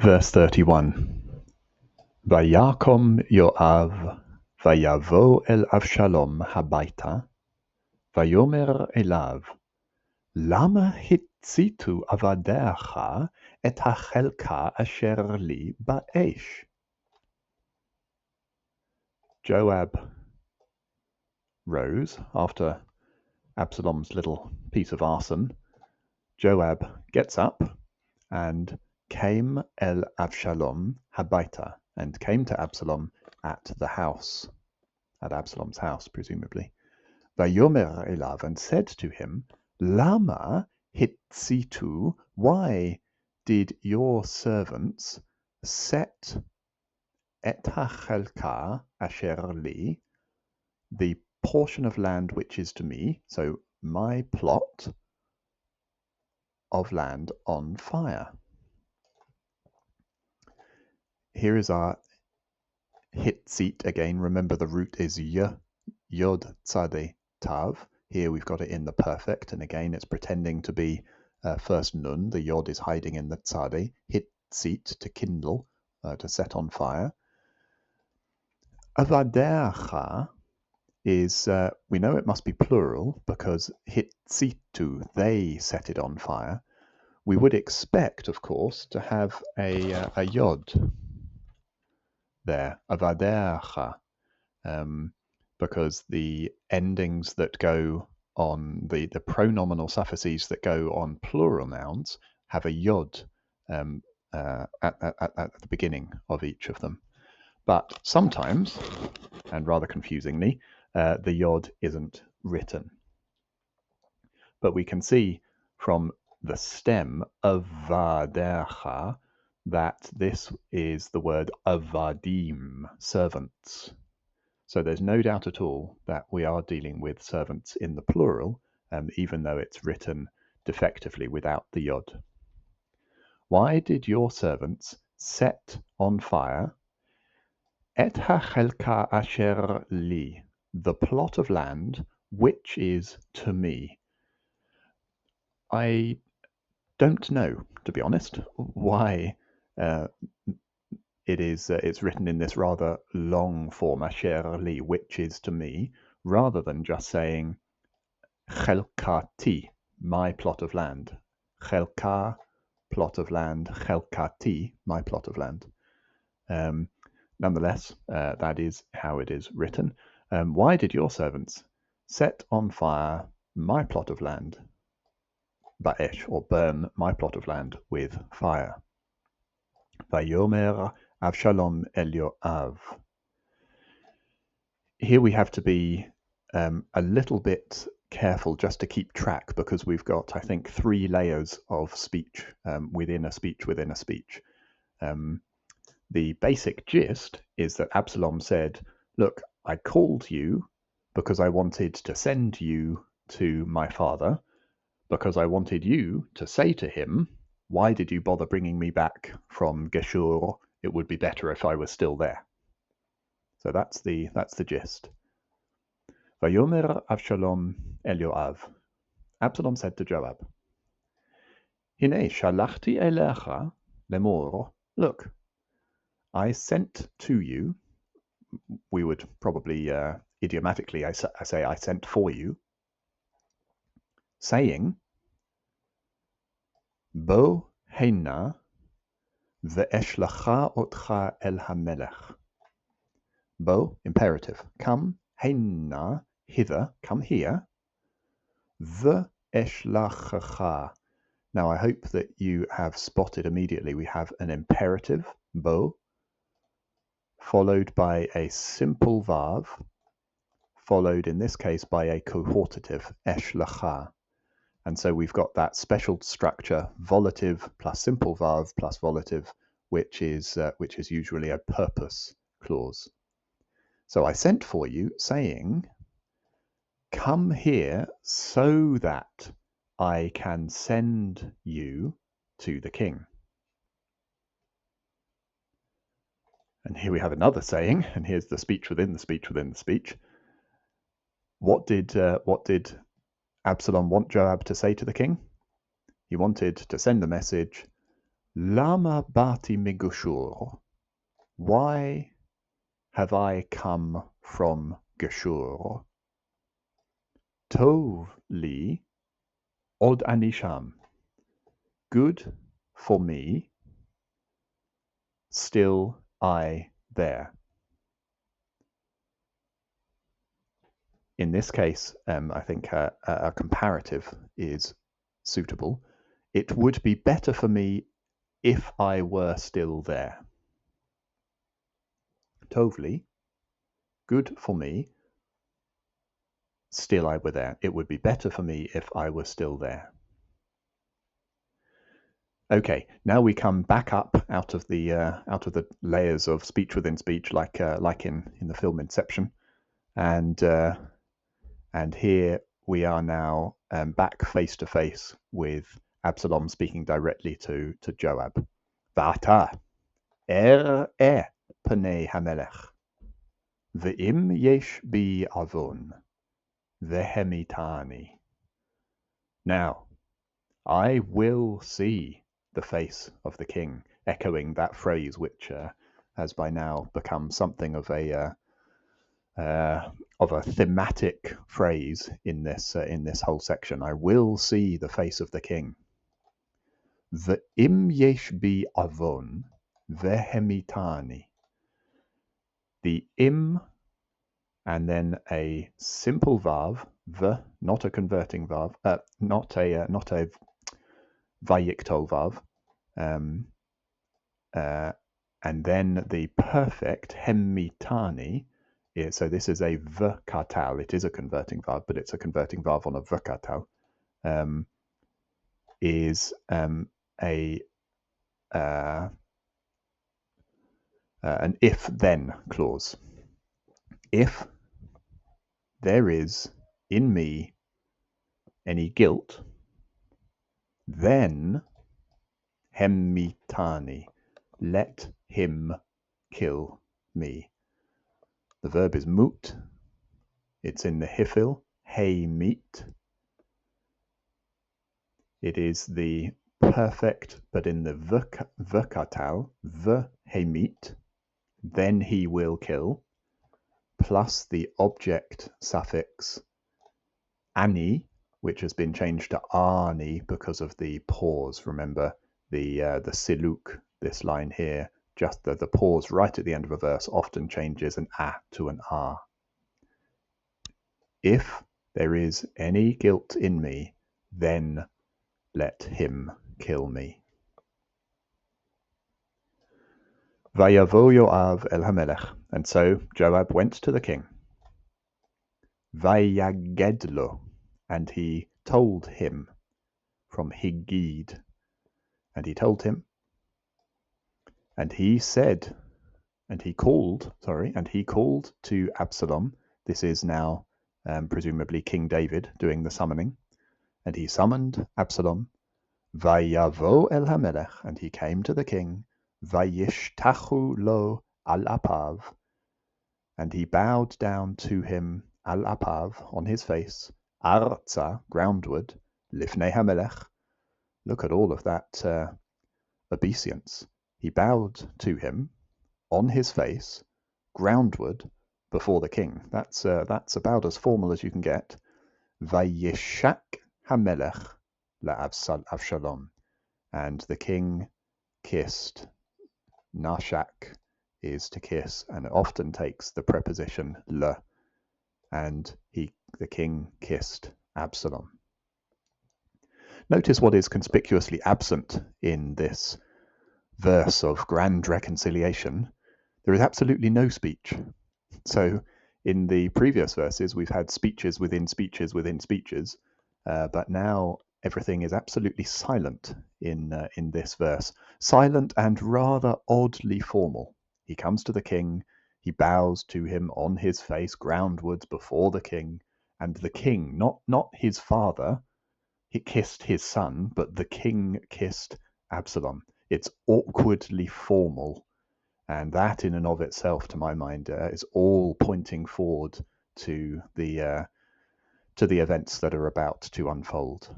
Verse 31. Vayakom Yoav, vayavo el Avshalom habaita, vayomer elav, lama hitzitu avadecha et hachelka asher li ba'esh. Joab rose after Absalom's little piece of arson. Joab gets up and came el Avshalom habaita, and came to Absalom at the house, at Absalom's house, presumably. Vayomer elav, and said to him, Lama hitzitu, why did your servants set et hachelka asher li, the portion of land which is to me, so my plot of land, on fire? Here is our hitzit again. Remember, the root is yod tzade tav. Here we've got it in the perfect, and again it's pretending to be first nun. The yod is hiding in the tzade. Hitzit, to kindle, to set on fire. Avadecha is, we know it must be plural because hitzitu, they set it on fire. We would expect, of course, to have a yod there, avadecha, because the endings that go on the pronominal suffixes that go on plural nouns have a yod at the beginning of each of them. But sometimes, and rather confusingly, the yod isn't written. But we can see from the stem avadecha that this is the word avadim, servants. So there's no doubt at all that we are dealing with servants in the plural, even though it's written defectively without the yod. Why did your servants set on fire et hachelka asher li, the plot of land which is to me? I don't know, to be honest, why it's written in this rather long form, asher li, which is to me, rather than just saying chelkati, my plot of land. Chelka, plot of land. Chelkati, my plot of land. Nonetheless, that is how it is written. Why did your servants set on fire my plot of land, ba'esh, or burn my plot of land with fire? Vayomer Avshalom el Yoav. Here we have to be a little bit careful just to keep track, because we've got, I think, 3 layers of speech within a speech within a speech. The basic gist is that Absalom said, look, I called you because I wanted to send you to my father, because I wanted you to say to him, why did you bother bringing me back from Geshur? It would be better if I was still there. So that's the gist. Vayomer Avshalom el Yoav. Absalom said to Joab, Hine shalachti elecha lemor. Look, I sent to you. We would probably idiomatically, I say I sent for you, saying, Bo heina ve'eshlacha otcha el hamelech. Bo, imperative. Come, heina, hither, come here. Ve'eshlachacha. Now I hope that you have spotted immediately we have an imperative, bo, followed by a simple vav, followed in this case by a cohortative, eshlacha. And so we've got that special structure, volative plus simple vav plus volative, which is usually a purpose clause. So I sent for you, saying, come here so that I can send you to the king. And here we have another saying, and here's the speech within the speech within the speech. What did Absalom want Joab to say to the king? He wanted to send the message, Lama bati migushur. Why have I come from Geshur? Tov li od anisham. Good for me, still I there. In this case, I think a comparative is suitable. It would be better for me if I were still there. Tovli, good for me, still I were there. It would be better for me if I were still there. Okay, now we come back up out of the layers of speech within speech, like in the film Inception, and here we are now back face to face with Absalom speaking directly to Joab. Va'ata panei hamelech, ve'im yesh bi avon, vehemitani. Now, I will see the face of the king, echoing that phrase which has by now become something of a thematic phrase in this whole section. I will see the face of the king. Ve'im yesh bi avon vehemitani. The im and then a simple vav, not a converting vav, not a vayiktol vav, and then the perfect hemitani. So this is a v'katal. It is a converting vav, but it's a converting vav on a v'katal. Is an if-then clause. If there is in me any guilt, then hemitani, let him kill me. The verb is mut. It's in the hifil, hey meet. It is the perfect, but in the v'katal, v'hemit, then he will kill, plus the object suffix ani, which has been changed to ani because of the pause. Remember the siluk, this line here, just the pause right at the end of a verse often changes an a to an a. If there is any guilt in me, then let him kill me. Vayavo Yoav el Hamelech, and so Joab went to the king. Vayagedlo, and he told him, from Higid, and he told him, and he said, and he called to Absalom. This is now presumably King David doing the summoning, and he summoned Absalom. Vayavo el Hamelech, and he came to the king. Vayishtachu lo al apav, and he bowed down to him al apav, on his face, arza, groundward, lifnei hamelech. Look at all of that obeisance. He bowed to him on his face, groundward, before the king. That's about as formal as you can get. Vayishak hamelech la Absalom, and the king kissed. Nashak is to kiss, and it often takes the preposition le, and the king kissed Absalom. Notice what is conspicuously absent in this verse of grand reconciliation. There is absolutely no speech. So in the previous verses, we've had speeches within speeches within speeches, but now everything is absolutely silent in this verse. Silent and rather oddly formal. He comes to the king, he bows to him on his face, groundwards before the king, and the king, not his father, he kissed his son, but the king kissed Absalom. It's awkwardly formal, and that in and of itself, to my mind, is all pointing forward to the events that are about to unfold.